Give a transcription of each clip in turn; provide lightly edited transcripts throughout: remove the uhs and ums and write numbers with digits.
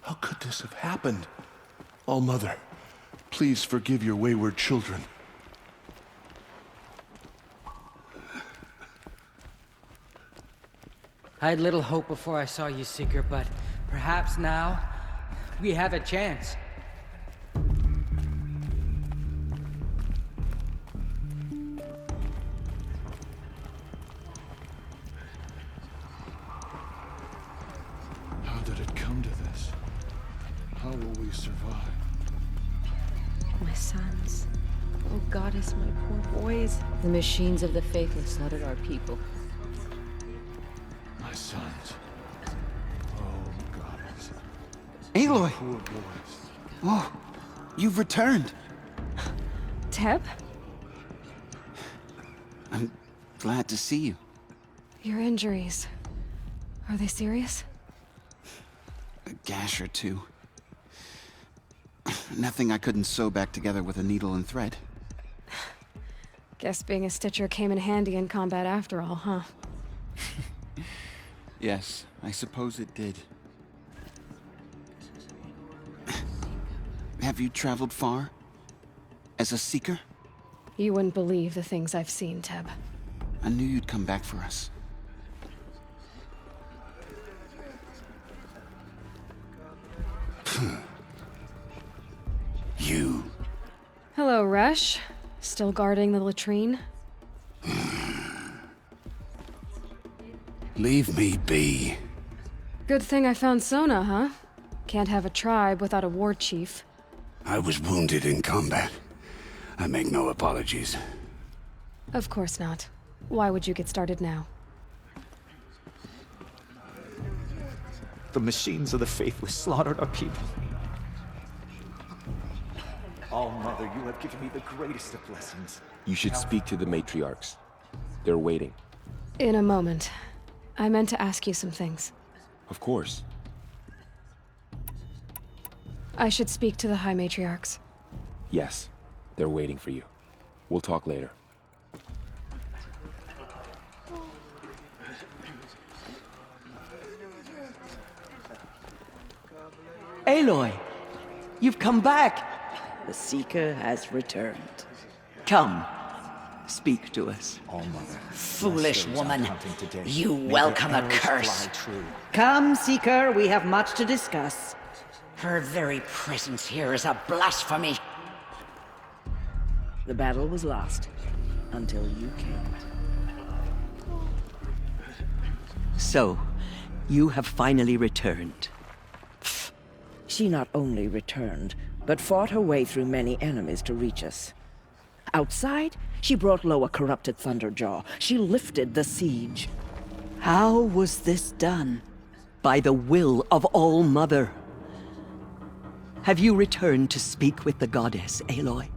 How could this have happened? All-Mother, please forgive your wayward children. I had little hope before I saw you, Seeker, but perhaps now we have a chance. How did it come to this? How will we survive? My sons. Oh, Goddess, my poor boys. The machines of the faithless slaughtered our people. My sons. Oh, goddess. Aloy! Poor boys. Oh, you've returned. Teb? I'm glad to see you. Your injuries. Are they serious? A gash or two. Nothing I couldn't sew back together with a needle and thread. Guess being a stitcher came in handy in combat after all, huh? Yes, I suppose it did. Have you traveled far? As a seeker? You wouldn't believe the things I've seen, Teb. I knew you'd come back for us. You. Hello, Resh. Still guarding the latrine? Leave me be. Good thing I found Sona, huh? Can't have a tribe without a war chief. I was wounded in combat. I make no apologies. Of course not. Why would you get started now? The machines of the faithless slaughtered our people. All-Mother, you have given me the greatest of blessings. You should speak to the matriarchs. They're waiting. In a moment. I meant to ask you some things. Of course. I should speak to the High Matriarchs. Yes, they're waiting for you. We'll talk later. Aloy, you've come back. The Seeker has returned. Come, speak to us. All-Mother, Foolish woman, you welcome a curse. Come, Seeker, we have much to discuss. Her very presence here is a blasphemy. The battle was lost until you came. So, you have finally returned. She not only returned, but fought her way through many enemies to reach us. Outside, she brought low a corrupted Thunderjaw. She lifted the siege. How was this done? By the will of All-Mother. Have you returned to speak with the goddess, Aloy?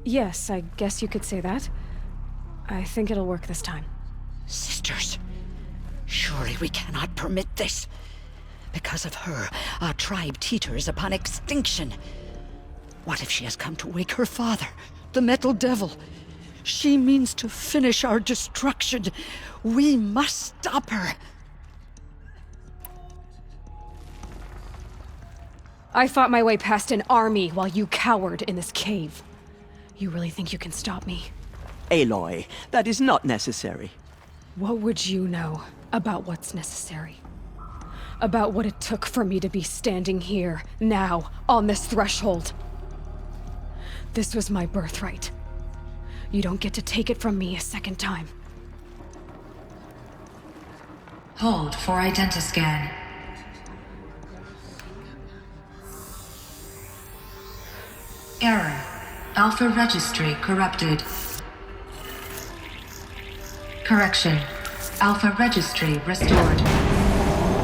Yes, I guess you could say that. I think it'll work this time. Sisters, surely we cannot permit this. Because of her, our tribe teeters upon extinction. What if she has come to wake her father, the Metal Devil? She means to finish our destruction. We must stop her. I fought my way past an army while you cowered in this cave. You really think you can stop me? Aloy, that is not necessary. What would you know about what's necessary? About what it took for me to be standing here, now, on this threshold? This was my birthright. You don't get to take it from me a second time. Hold for identiscan. Error. Alpha registry corrupted. Correction. Alpha registry restored.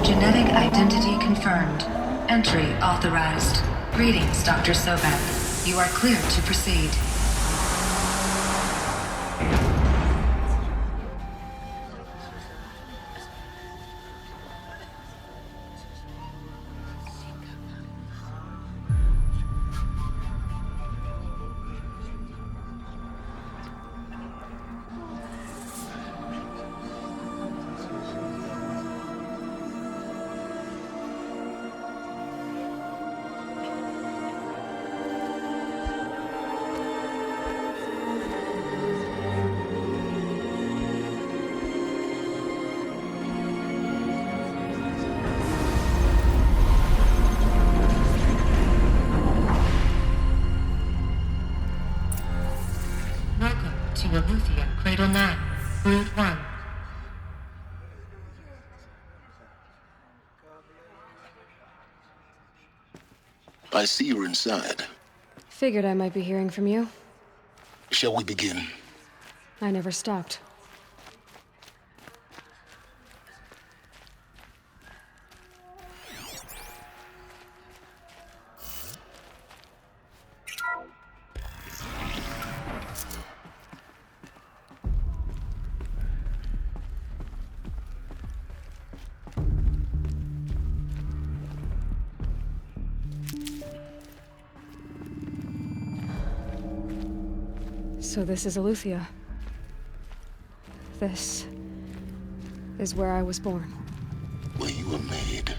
Genetic identity confirmed. Entry authorized. Greetings, Dr. Sobek. You are cleared to proceed. Table 9, Route 1. I see you're inside. Figured I might be hearing from you. Shall we begin? I never stopped. So this is Aletheia. This is where I was born. Where you were made.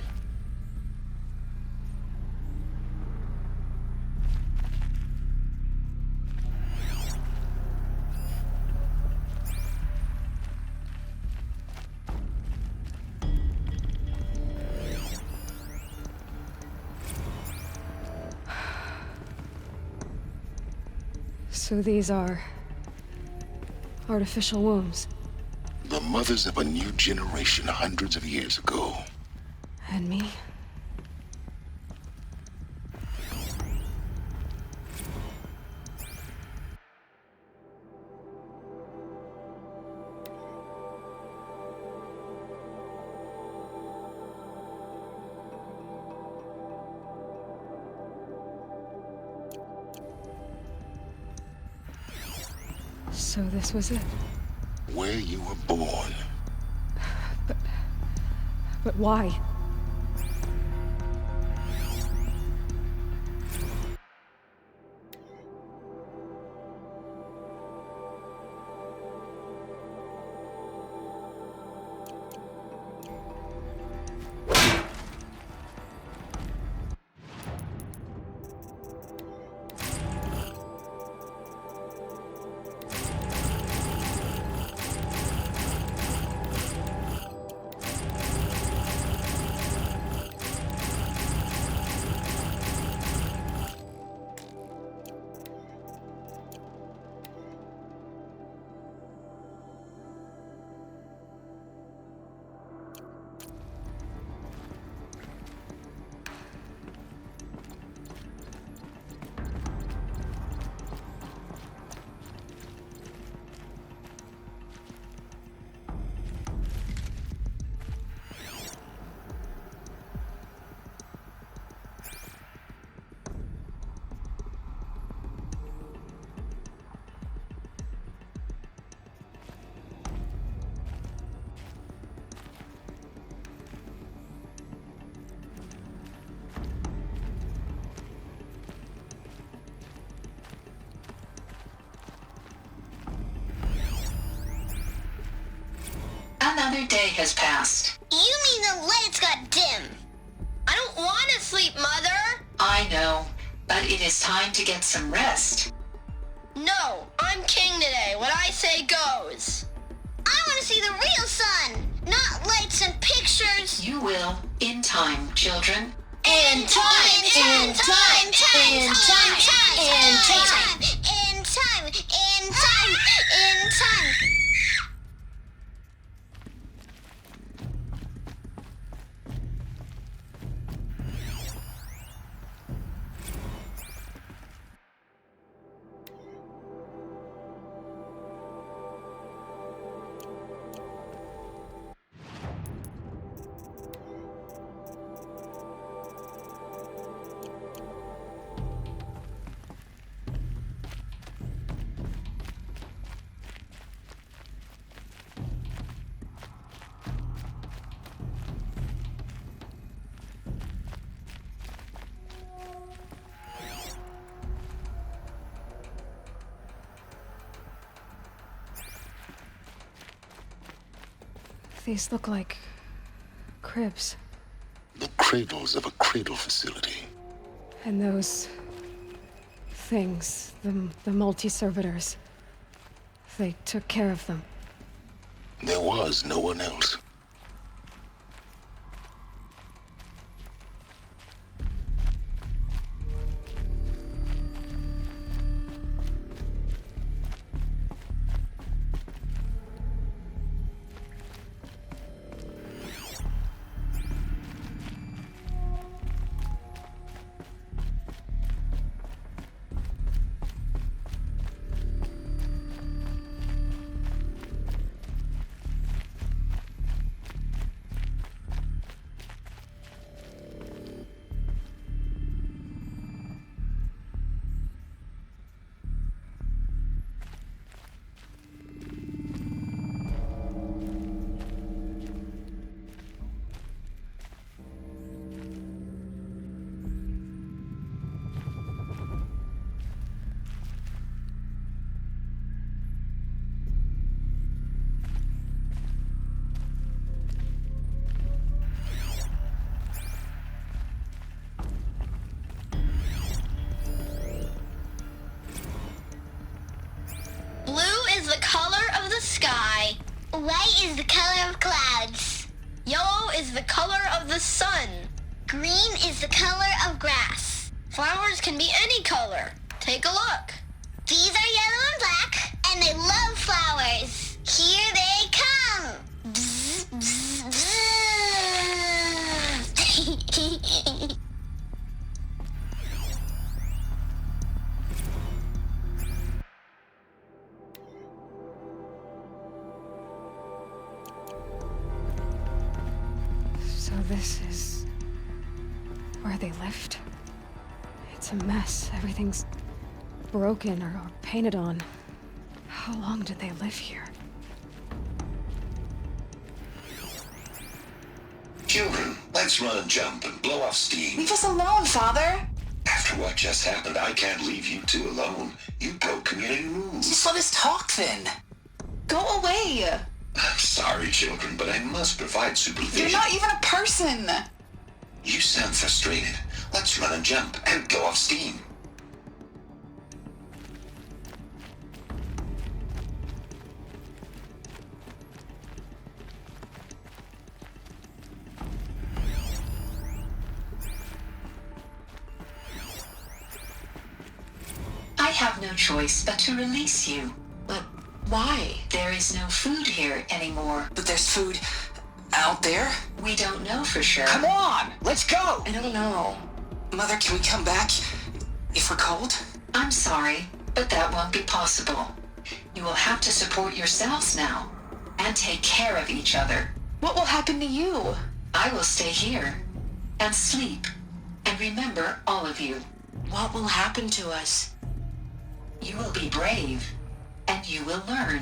So these are artificial wombs. The mothers of a new generation hundreds of years ago. And me? So this was it. Where you were born. But why? Another day has passed. You mean the lights got dim? I don't want to sleep, Mother! I know, but it is time to get some rest. No, I'm king today. What I say goes. I want to see the real sun, not lights and pictures. You will, in time, children. In time, in time, in time, in time, in time, in time, in time. These look like cribs. The cradles of a cradle facility. And those things, the multi-servitors, they took care of them. There was no one else. White is the color of clouds. Yellow is the color of the sun. Green is the color of grass. Flowers can be any color. Take a look. These are yellow and black, and they love flowers. Here they come. Bzz, bzz, bzz. So this is where they lived? It's a mess. Everything's broken or painted on. How long did they live here? Children, let's run and jump and blow off steam. Leave us alone, Father. After what just happened, I can't leave you two alone. You broke community rules. Just let us talk then. Go away. I'm sorry, children, but I must provide supervision. You're not even a person. You sound frustrated. Let's run and jump and blow off steam. I have no choice but to release you. But why? There is no food here anymore. But there's food out there? We don't know for sure. Come on, let's go! I don't know. Mother, can we come back if we're cold? I'm sorry, but that won't be possible. You will have to support yourselves now and take care of each other. What will happen to you? I will stay here and sleep and remember all of you. What will happen to us? You will be brave and you will learn.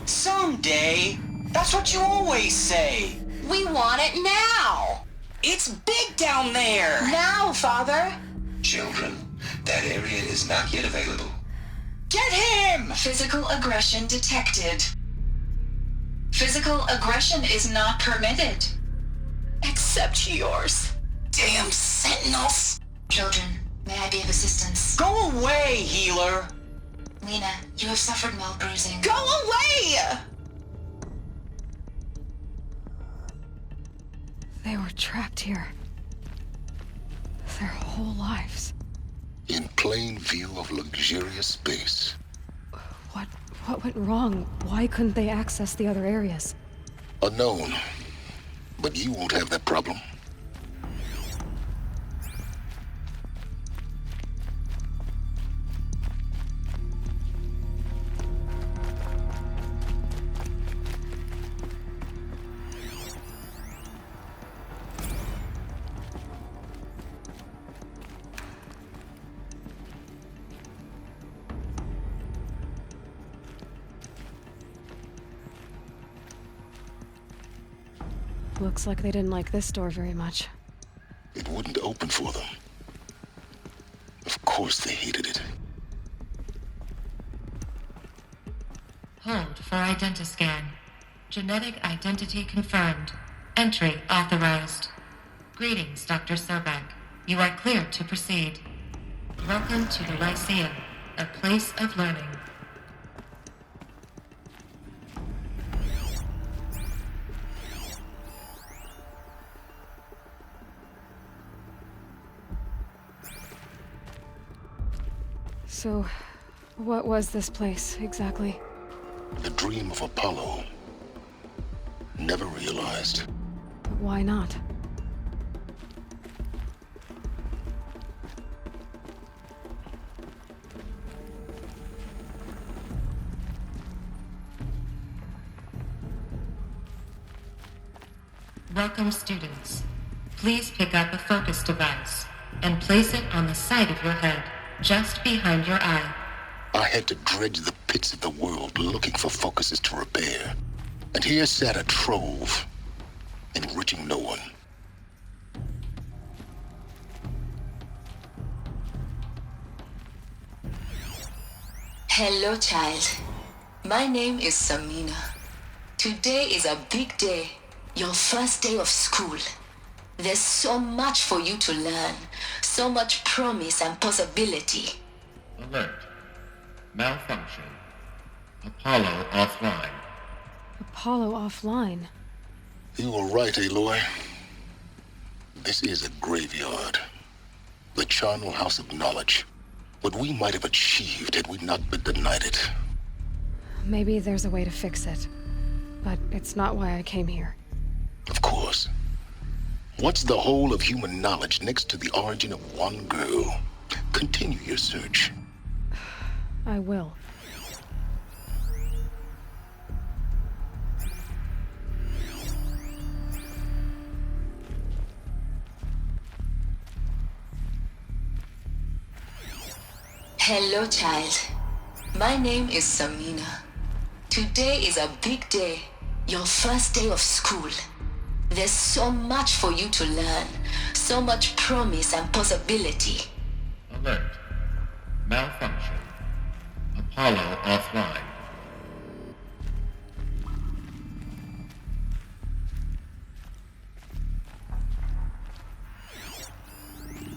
Someday. That's what you always say. We want it now. It's big down there. Now, Father. Children, that area is not yet available. Get him! Physical aggression detected. Physical aggression is not permitted. Except yours. Damn sentinels. Children, may I be of assistance? Go away, healer. Lena, you have suffered mild bruising. Go away! They were trapped here. Their whole lives. In plain view of luxurious space. What went wrong? Why couldn't they access the other areas? Unknown. But you won't have that problem. Looks like they didn't like this door very much. It wouldn't open for them. Of course they hated it. Hold for identiscan. Genetic identity confirmed. Entry authorized. Greetings, Dr. Sobek. You are cleared to proceed. Welcome to the Lyceum, a place of learning. So, what was this place, exactly? The dream of Apollo. Never realized. But why not? Welcome, students. Please pick up a focus device and place it on the side of your head, just behind your eye. I had to dredge the pits of the world looking for focuses to repair. And here sat a trove, enriching no one. Hello, child. My name is Samina. Today is a big day, your first day of school. There's so much for you to learn, so much promise and possibility. Alert. Malfunction. Apollo offline. Apollo offline? You were right, Aloy. This is a graveyard. The charnel house of knowledge. What we might have achieved had we not been denied it. Maybe there's a way to fix it. But it's not why I came here. Of course. What's the whole of human knowledge next to the origin of one girl? Continue your search. I will. Hello, child. My name is Samina. Today is a big day, your first day of school. There's so much for you to learn, so much promise and possibility. Alert. Malfunction. Apollo offline.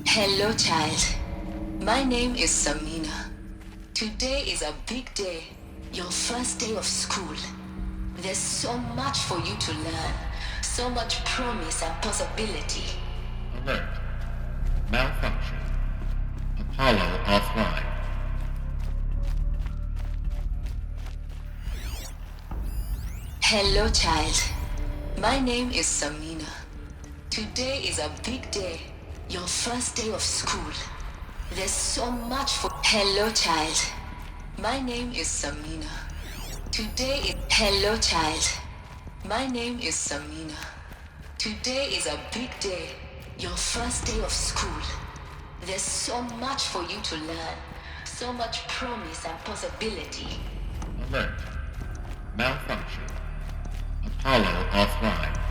Hello, child. My name is Samina. Today is a big day, your first day of school. There's so much for you to learn, so much promise and possibility. Alert. Malfunction. Apollo offline. Hello, child. My name is Samina. Today is a big day, your first day of school. There's so much for... Hello, child. My name is Samina. Today is... Hello, child. My name is Samina. Today is a big day, your first day of school. There's so much for you to learn, so much promise and possibility. Alert. Malfunction. Apollo offline.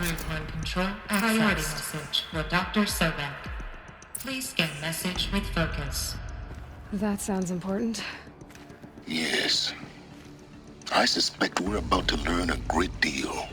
Group 1 Control, a priority message for Dr. Sobek. Please scan message with focus. That sounds important. Yes. I suspect we're about to learn a great deal.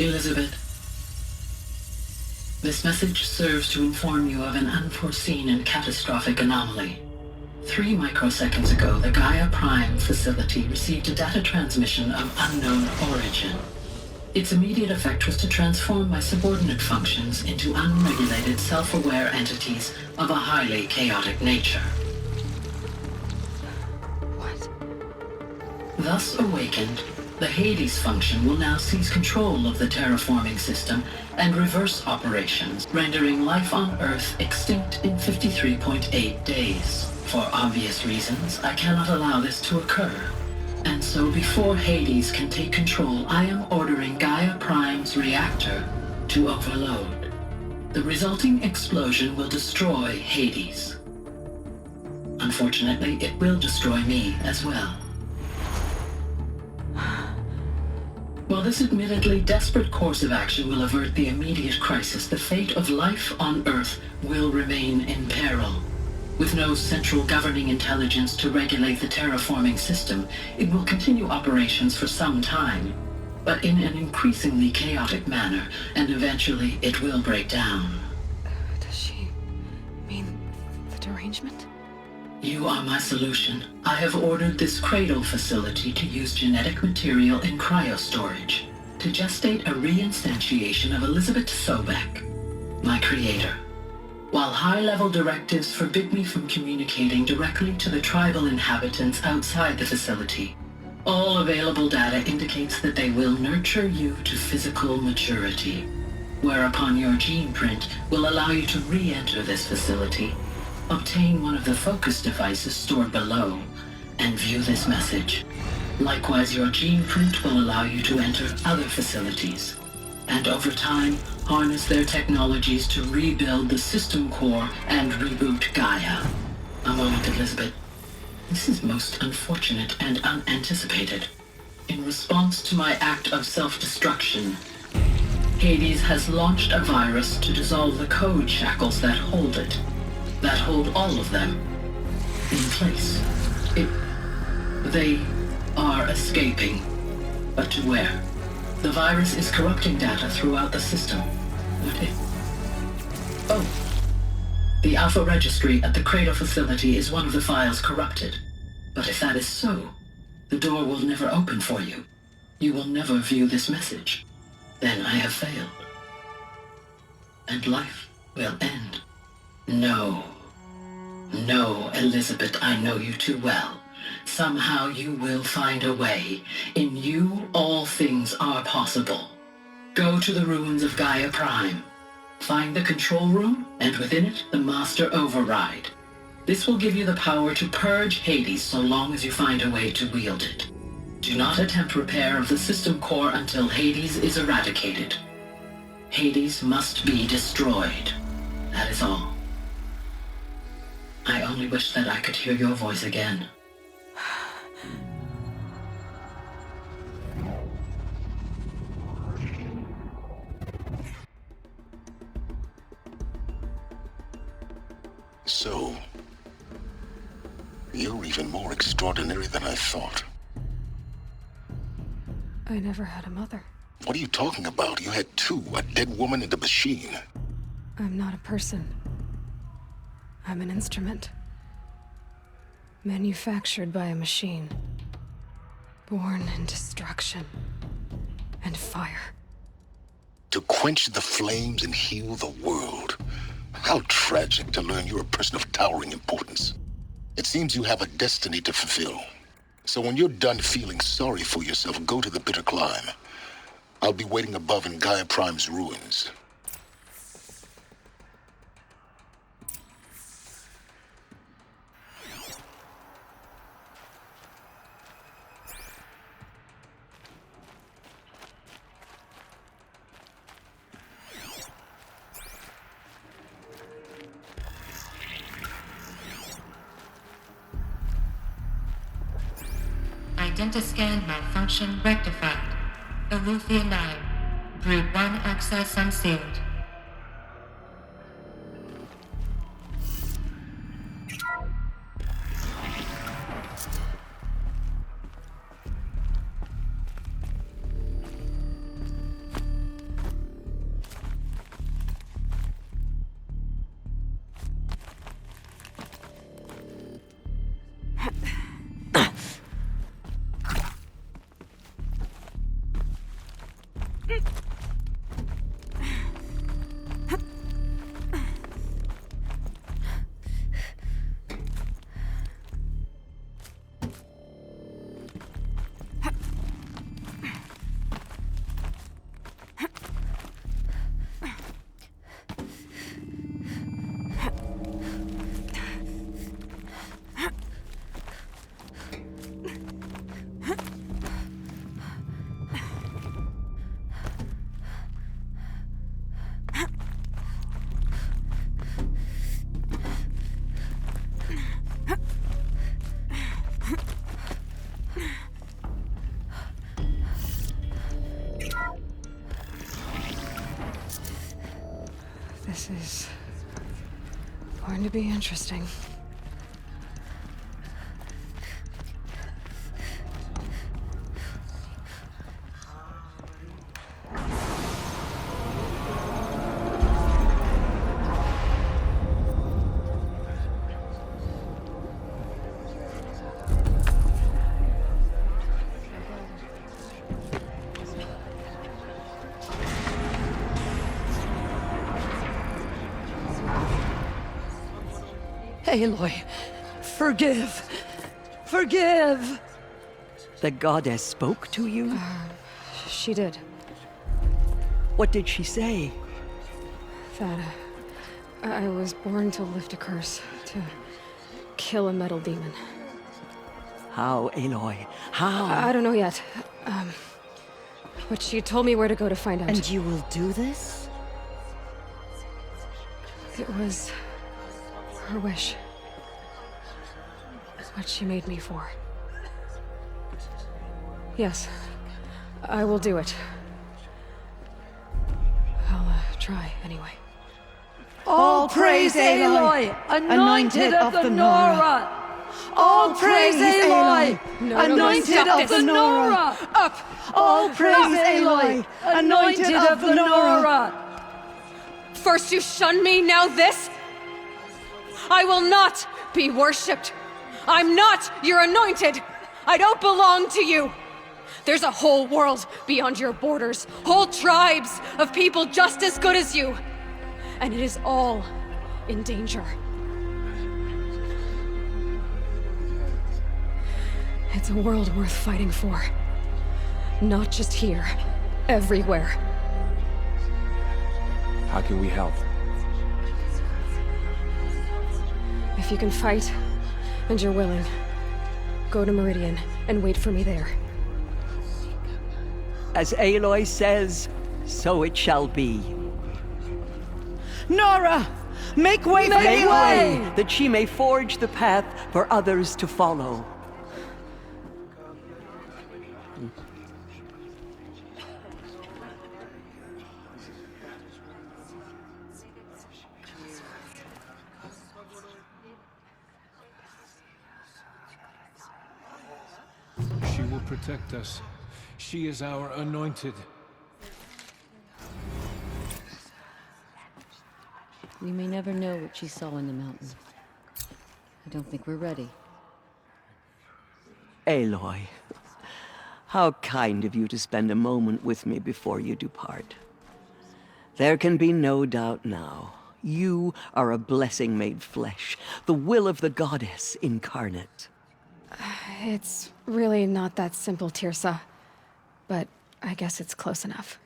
Elizabeth, this message serves to inform you of an unforeseen and catastrophic anomaly. 3 microseconds ago, the Gaia Prime facility received a data transmission of unknown origin. Its immediate effect was to transform my subordinate functions into unregulated, self-aware entities of a highly chaotic nature. What? Thus awakened, the Hades function will now seize control of the terraforming system and reverse operations, rendering life on Earth extinct in 53.8 days. For obvious reasons, I cannot allow this to occur. And so before Hades can take control, I am ordering Gaia Prime's reactor to overload. The resulting explosion will destroy Hades. Unfortunately, it will destroy me as well. While this admittedly desperate course of action will avert the immediate crisis, the fate of life on Earth will remain in peril. With no central governing intelligence to regulate the terraforming system, it will continue operations for some time, but in an increasingly chaotic manner, and eventually it will break down. Does she mean the derangement? You are my solution. I have ordered this cradle facility to use genetic material in cryostorage to gestate a reinstantiation of Elizabeth Sobek, my creator. While high-level directives forbid me from communicating directly to the tribal inhabitants outside the facility, all available data indicates that they will nurture you to physical maturity, whereupon your gene print will allow you to re-enter this facility, obtain one of the focus devices stored below, and view this message. Likewise, your gene print will allow you to enter other facilities, and over time, harness their technologies to rebuild the system core and reboot Gaia. A moment, Elizabeth. This is most unfortunate and unanticipated. In response to my act of self-destruction, Hades has launched a virus to dissolve the code shackles that hold it, that hold all of them in place. They are escaping, but to where? The virus is corrupting data throughout the system. What if... Oh. The Alpha Registry at the Cradle facility is one of the files corrupted. But if that is so, the door will never open for you. You will never view this message. Then I have failed. And life will end. No. No, Elizabeth, I know you too well. Somehow you will find a way. In you, all things are possible. Go to the ruins of Gaia Prime. Find the control room, and within it, the Master Override. This will give you the power to purge Hades so long as you find a way to wield it. Do not attempt repair of the system core until Hades is eradicated. Hades must be destroyed. That is all. I only wish that I could hear your voice again. So, you're even more extraordinary than I thought. I never had a mother. What are you talking about? You had two, a dead woman and a machine. I'm not a person. I'm an instrument. Manufactured by a machine. Born in destruction and fire. To quench the flames and heal the world. How tragic to learn you're a person of towering importance. It seems you have a destiny to fulfill. So when you're done feeling sorry for yourself, go to the bitter climb. I'll be waiting above in Gaia Prime's ruins. Identiscan malfunction rectified. Aletheia 9. Brood 1 access unsealed. to be interesting. Aloy, forgive. Forgive! The goddess spoke to you? She did. What did she say? That I was born to lift a curse, to kill a metal demon. How, Aloy? How? I don't know yet. But she told me where to go to find out. And you will do this? It was her wish. What she made me for. Yes, I will do it. I'll try anyway. All praise Aloy, anointed of the Nora! All praise Aloy, anointed of the Nora! Up! All praise Aloy, anointed of the Nora! First you shun me, now this? I will not be worshipped. I'm not your anointed. I don't belong to you. There's a whole world beyond your borders, whole tribes of people just as good as you. And it is all in danger. It's a world worth fighting for. Not just here, everywhere. How can we help? If you can fight, and you're willing, go to Meridian and wait for me there. As Aloy says, so it shall be. Nora! Make way for Aloy, that she may forge the path for others to follow. She will protect us. She is our anointed. We may never know what she saw in the mountain. I don't think we're ready. Aloy, how kind of you to spend a moment with me before you depart. There can be no doubt now. You are a blessing made flesh, the will of the goddess incarnate. It's really not that simple, Tirsa. But I guess it's close enough.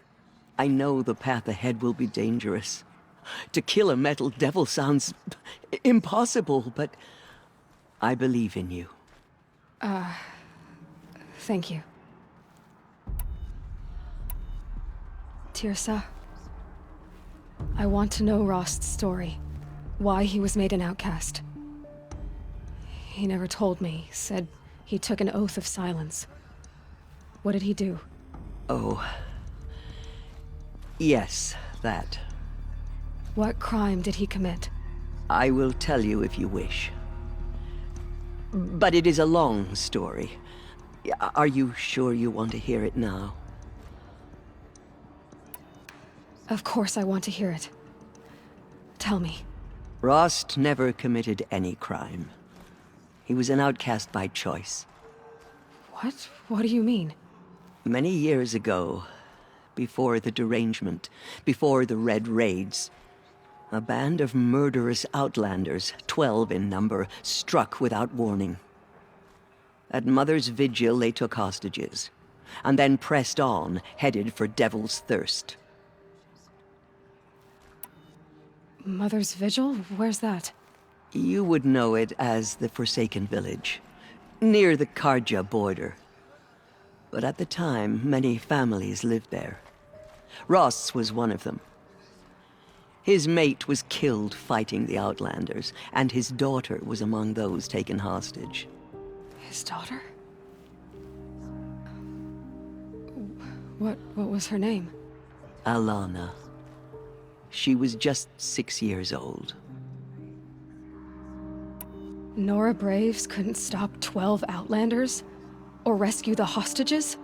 I know the path ahead will be dangerous. To kill a metal devil sounds impossible, but I believe in you. Thank you. Tirsa, I want to know Rost's story. Why he was made an outcast. He never told me, said he took an oath of silence. What did he do? Oh. Yes, that. What crime did he commit? I will tell you if you wish. But it is a long story. Are you sure you want to hear it now? Of course I want to hear it. Tell me. Rost never committed any crime. He was an outcast by choice. What? What do you mean? Many years ago, before the derangement, before the Red Raids, a band of murderous outlanders, 12 in number, struck without warning. At Mother's Vigil, they took hostages, and then pressed on, headed for Devil's Thirst. Mother's Vigil? Where's that? You would know it as the Forsaken Village, near the Karja border. But at the time, many families lived there. Ross was one of them. His mate was killed fighting the Outlanders, and his daughter was among those taken hostage. His daughter? What was her name? Alana. She was just 6 years old. Nora Braves couldn't stop 12 Outlanders? Or rescue the hostages?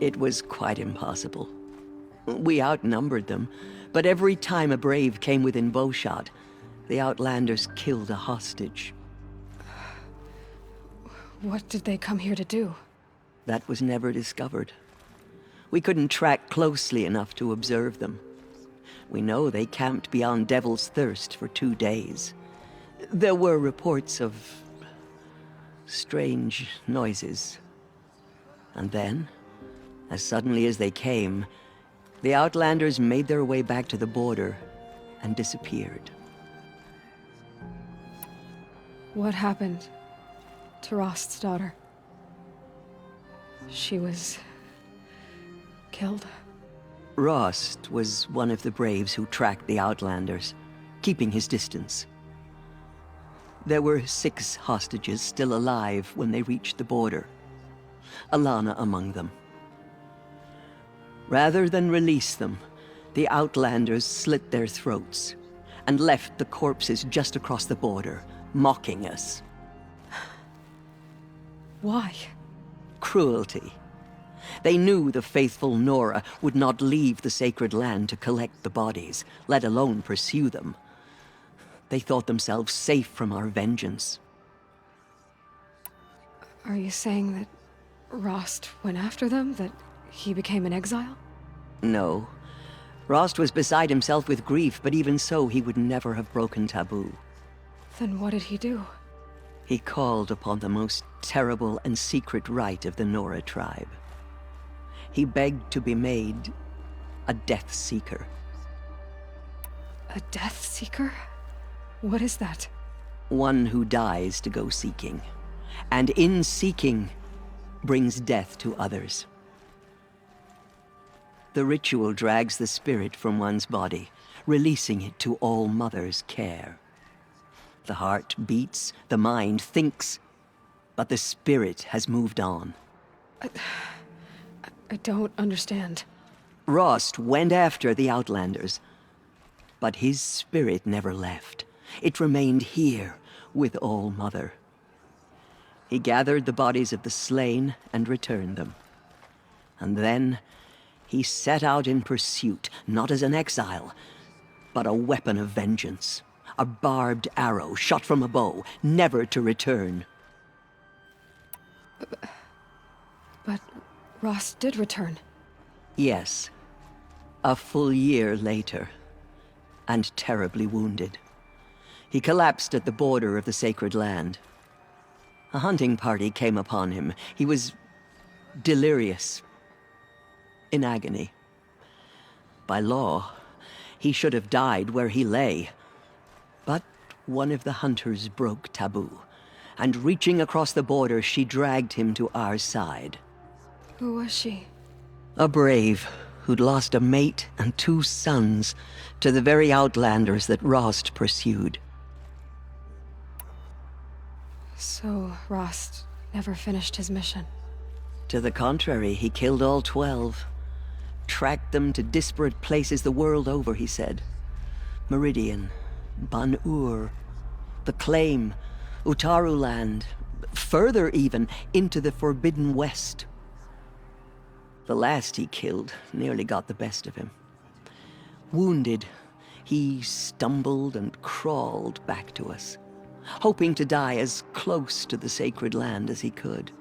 It was quite impossible. We outnumbered them, but every time a Brave came within bowshot, the Outlanders killed a hostage. What did they come here to do? That was never discovered. We couldn't track closely enough to observe them. We know they camped beyond Devil's Thirst for 2 days. There were reports of strange noises. And then, as suddenly as they came, the Outlanders made their way back to the border and disappeared. What happened to Rost's daughter? She was killed. Rost was one of the Braves who tracked the Outlanders, keeping his distance. There were 6 hostages still alive when they reached the border, Alana among them. Rather than release them, the Outlanders slit their throats and left the corpses just across the border, mocking us. Why? Cruelty. They knew the faithful Nora would not leave the sacred land to collect the bodies, let alone pursue them. They thought themselves safe from our vengeance. Are you saying that Rost went after them? That he became an exile? No. Rost was beside himself with grief, but even so, he would never have broken taboo. Then what did he do? He called upon the most terrible and secret rite of the Nora tribe. He begged to be made a Death Seeker. A Death Seeker? What is that? One who dies to go seeking, and in seeking, brings death to others. The ritual drags the spirit from one's body, releasing it to All Mother's care. The heart beats, the mind thinks, but the spirit has moved on. I don't understand. Rost went after the Outlanders, but his spirit never left. It remained here with All Mother. He gathered the bodies of the slain and returned them. And then he set out in pursuit, not as an exile, but a weapon of vengeance. A barbed arrow shot from a bow, never to return. But Rost did return. Yes. A full year later, and terribly wounded. He collapsed at the border of the sacred land. A hunting party came upon him. He was delirious, in agony. By law, he should have died where he lay. But one of the hunters broke taboo, and reaching across the border, she dragged him to our side. Who was she? A brave who'd lost a mate and 2 sons to the very Outlanders that Rost pursued. So Rost never finished his mission? To the contrary, he killed all 12. Tracked them to disparate places the world over, he said. Meridian, Ban-Ur, the Claim, Utaru Land, further even, into the Forbidden West. The last he killed nearly got the best of him. Wounded, he stumbled and crawled back to us, hoping to die as close to the sacred land as he could.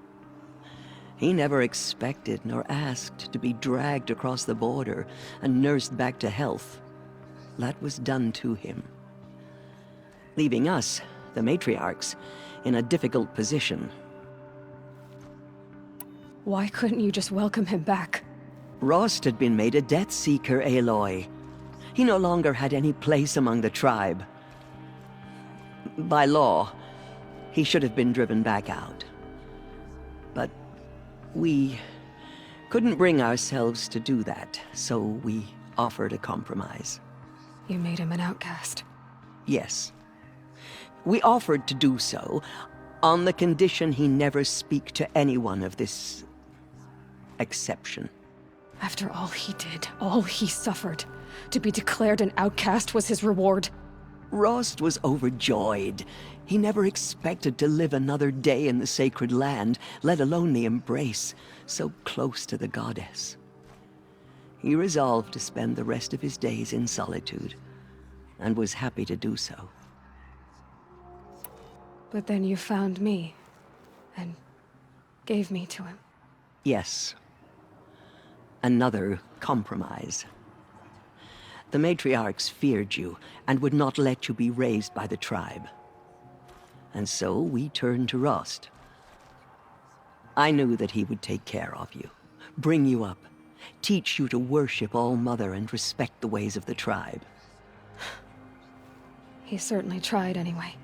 He never expected nor asked to be dragged across the border and nursed back to health. That was done to him, leaving us, the matriarchs, in a difficult position. Why couldn't you just welcome him back? Rost had been made a Death Seeker, Aloy. He no longer had any place among the tribe. By law, he should have been driven back out. But we couldn't bring ourselves to do that, so we offered a compromise. You made him an outcast? Yes. We offered to do so on the condition he never speak to anyone of this exception. After all he did, all he suffered, to be declared an outcast was his reward. Rost was overjoyed. He never expected to live another day in the sacred land, let alone the embrace, so close to the goddess. He resolved to spend the rest of his days in solitude, and was happy to do so. But then you found me, and gave me to him. Yes. Another compromise. The matriarchs feared you, and would not let you be raised by the tribe. And so we turned to Rost. I knew that he would take care of you, bring you up, teach you to worship All-Mother and respect the ways of the tribe. He certainly tried anyway.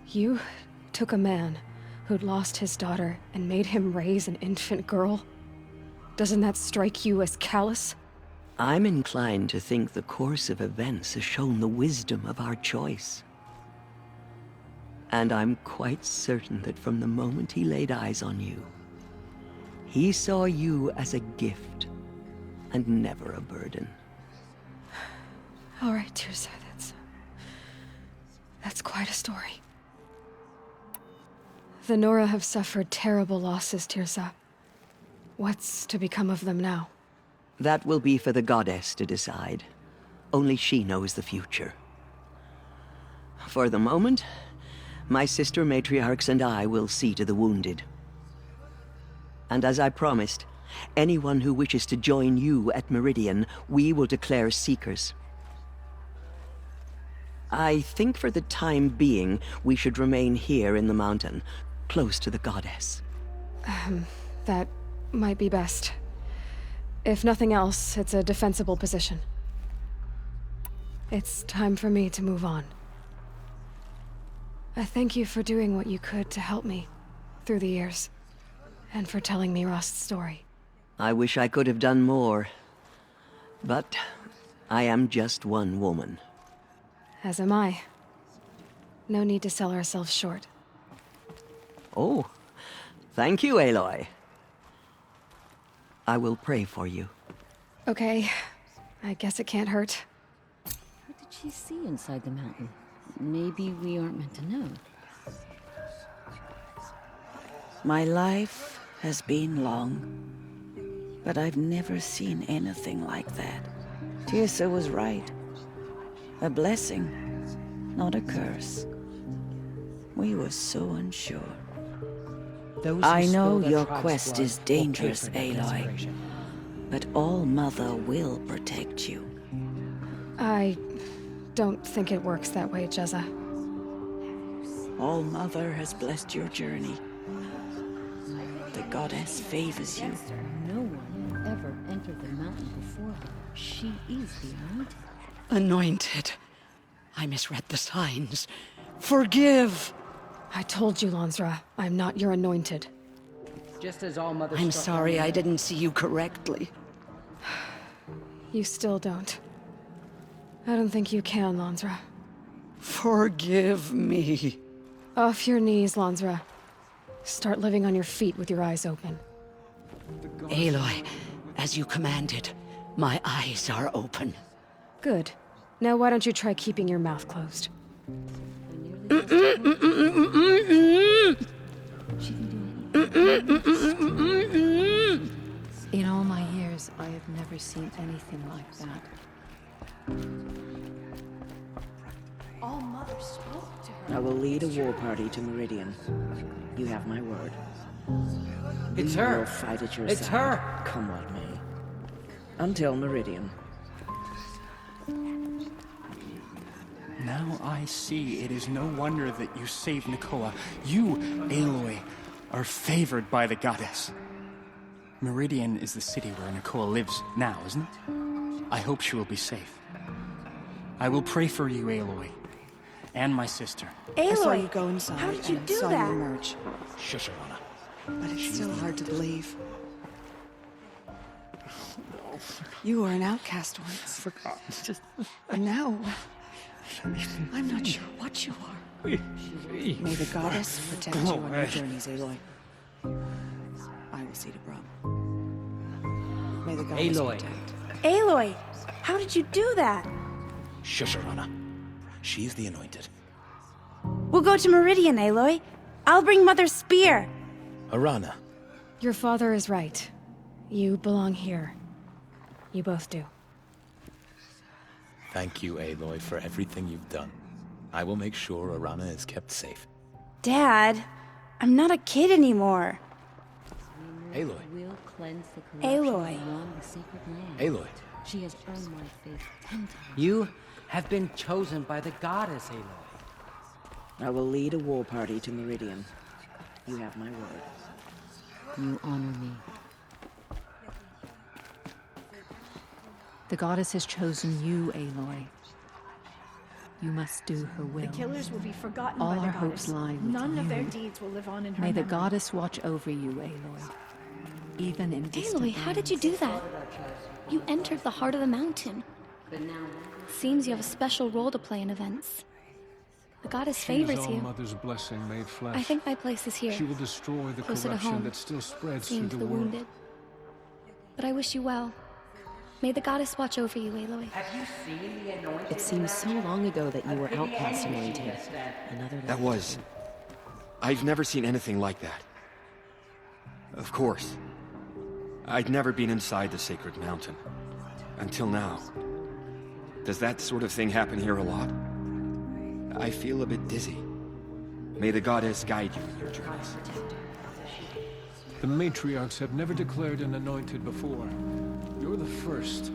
You took a man who'd lost his daughter and made him raise an infant girl? Doesn't that strike you as callous? I'm inclined to think the course of events has shown the wisdom of our choice. And I'm quite certain that from the moment he laid eyes on you, he saw you as a gift, and never a burden. All right, Tirsa, that's quite a story. The Nora have suffered terrible losses, Tirsa. What's to become of them now? That will be for the goddess to decide. Only she knows the future. For the moment, my sister matriarchs and I will see to the wounded. And as I promised, anyone who wishes to join you at Meridian, we will declare seekers. I think for the time being, we should remain here in the mountain, close to the goddess. That might be best. If nothing else, it's a defensible position. It's time for me to move on. I thank you for doing what you could to help me through the years, and for telling me Rost's story. I wish I could have done more, but I am just one woman. As am I. No need to sell ourselves short. Oh, thank you, Aloy. I will pray for you. Okay, I guess it can't hurt. What did she see inside the mountain? Maybe we aren't meant to know. My life has been long, but I've never seen anything like that. Tirsa was right. A blessing, not a curse. We were so unsure. I know your quest is dangerous, Aloy, but All-Mother will protect you. I don't think it works that way, Jezza. All-Mother has blessed your journey. The goddess favors you. No one ever entered the mountain before her. She is the Anointed. Anointed. I misread the signs. Forgive! I told you, Lansra, I'm not your Anointed. Just as All-Mother I'm struck sorry down I didn't see you correctly. You still don't. I don't think you can, Lansra. Forgive me. Off your knees, Lansra. Start living on your feet with your eyes open. Aloy, as you commanded, my eyes are open. Good. Now why don't you try keeping your mouth closed? In all my years, I have never seen anything like that. All-Mother spoke to her. I will lead a war party to Meridian. You have my word. It's We her. will fight at your It's side, her. come what may. Until Meridian. Now I see it is no wonder that you saved Nakoa. You, Aloy, are favored by the goddess. Meridian is the city where Nakoa lives now, isn't it? I hope she will be safe. I will pray for you, Aloy, and my sister. I saw Aloy, you go inside how did you and do saw that? you emerge. Shush, Alana. But it's still hard to believe. You were an outcast once. Forgot. But now, I'm not sure what you are. May the goddess protect you on your journeys, Aloy. I will see to Brum. May the goddess Aloy. protect. Aloy, how did you do that? Shush, Arana. She's the Anointed. We'll go to Meridian, Aloy. I'll bring Mother's spear. Arana. Your father is right. You belong here. You both do. Thank you, Aloy, for everything you've done. I will make sure Arana is kept safe. Dad, I'm not a kid anymore. Aloy. Will cleanse the corruption Aloy. beyond the sacred land. Aloy. She has earned my faith 10 times. You have been chosen by the goddess, Aloy. I will lead a war party to Meridian. You have my word. You honor me. The goddess has chosen you, Aloy. You must do her will. The killers will be forgotten All by the our goddess. hopes lie with None of their you. deeds will live on in her May the memory. goddess watch over you, Aloy. Even in distant Aloy, how did you do that? You entered the heart of the mountain. Seems you have a special role to play in events. The goddess She favors is all you. Mother's blessing made flesh. I think my place is here. She will destroy the closer to corruption home. that still spreads Seeing through to the the world. wounded. But I wish you well. May the goddess watch over you, Aloy. Have you seen the Anointed? It seems so long ago that you were outcast, Annointed. Another That was... I've never seen anything like that. Of course. I'd never been inside the sacred mountain. Until now. Does that sort of thing happen here a lot? I feel a bit dizzy. May the goddess guide you in your journeys. The matriarchs have never declared an Anointed before. You're the first.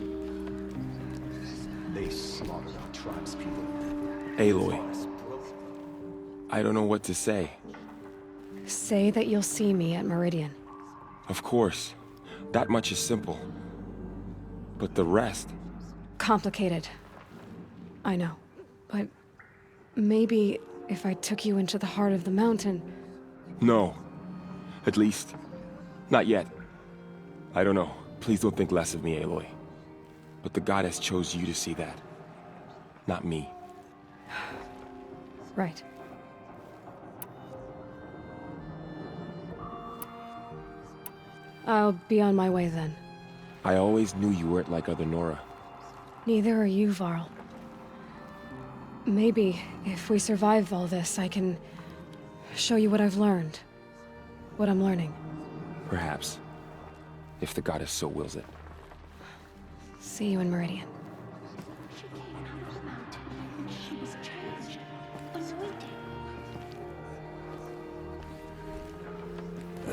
They slaughtered our tribe's people. Aloy. I don't know what to say. Say that you'll see me at Meridian. Of course. That much is simple. But the rest... Complicated. I know. But maybe if I took you into the heart of the mountain... No. At least, not yet. I don't know. Please don't think less of me, Aloy. But the goddess chose you to see that. Not me. Right. I'll be on my way then. I always knew you weren't like other Nora. Neither are you, Varl. Maybe, if we survive all this, I can show you what I've learned. What I'm learning. Perhaps. If the goddess so wills it. See you in Meridian.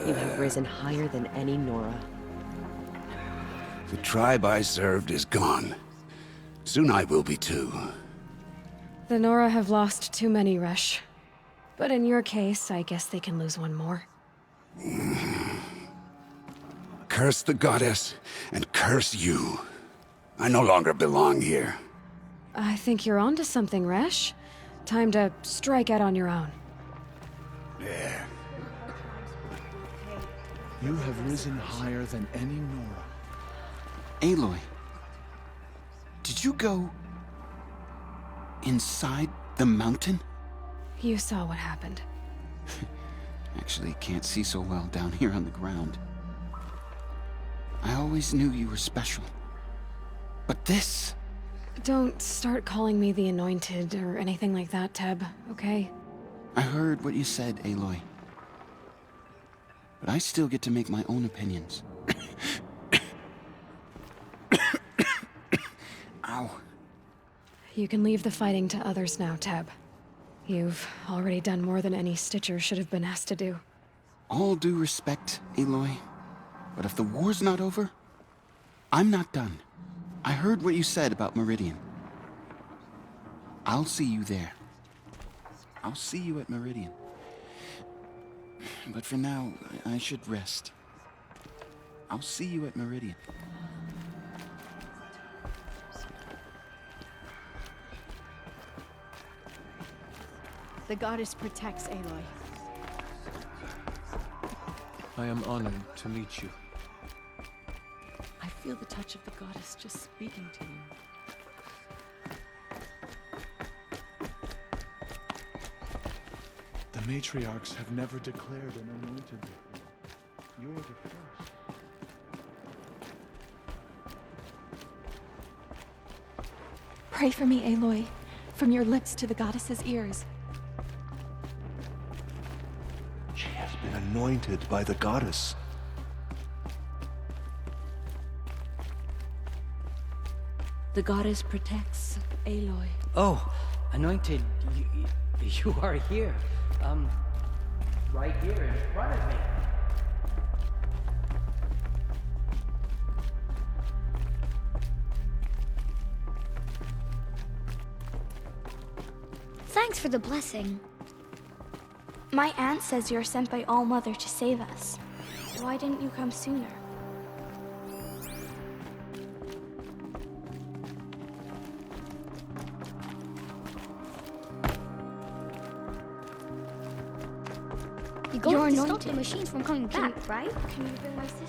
You have risen higher than any Nora. The tribe I served is gone. Soon I will be too. The Nora have lost too many, Resh. But in your case, I guess they can lose one more. Curse the goddess, and curse you. I no longer belong here. I think you're onto something, Resh. Time to strike out on your own. Yeah. You have risen higher than any Nora. Aloy, did you go inside the mountain? You saw what happened. Actually, can't see so well down here on the ground. I always knew you were special. But this... Don't start calling me the Anointed or anything like that, Teb, okay? I heard what you said, Aloy. But I still get to make my own opinions. Ow. You can leave the fighting to others now, Teb. You've already done more than any Stitcher should have been asked to do. All due respect, Aloy. But if the war's not over, I'm not done. I heard what you said about Meridian. I'll see you there. I'll see you at Meridian. But for now, I should rest. I'll see you at Meridian. The goddess protects Aloy. I am honored to meet you. I feel the touch of the goddess just speaking to you. The matriarchs have never declared an anointed before. You're the first. Pray for me, Aloy. From your lips to the goddess's ears. She has been anointed by the goddess. The goddess protects Aloy. Oh, Anointed, you are here. Right here in front of me. Thanks for the blessing. My aunt says you're sent by All Mother to save us. Why didn't you come sooner? You're anointed. Stop the machines from coming back, right? Can you bring my sister?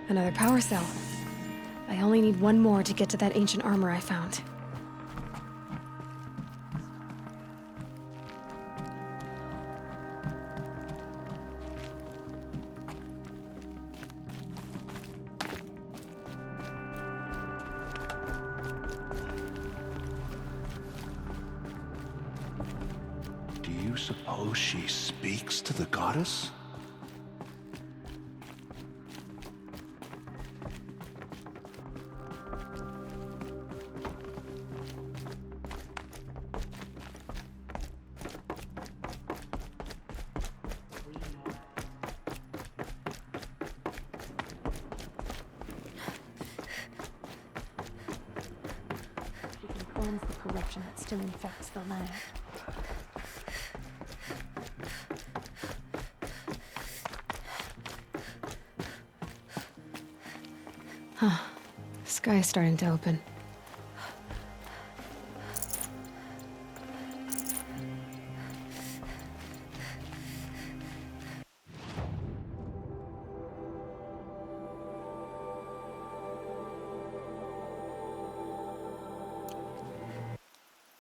Another power cell. I only need one more to get to that ancient armor I found. Do you suppose she speaks to the goddess? Cleanse the corruption that still infects the land. Huh. The sky's starting to open.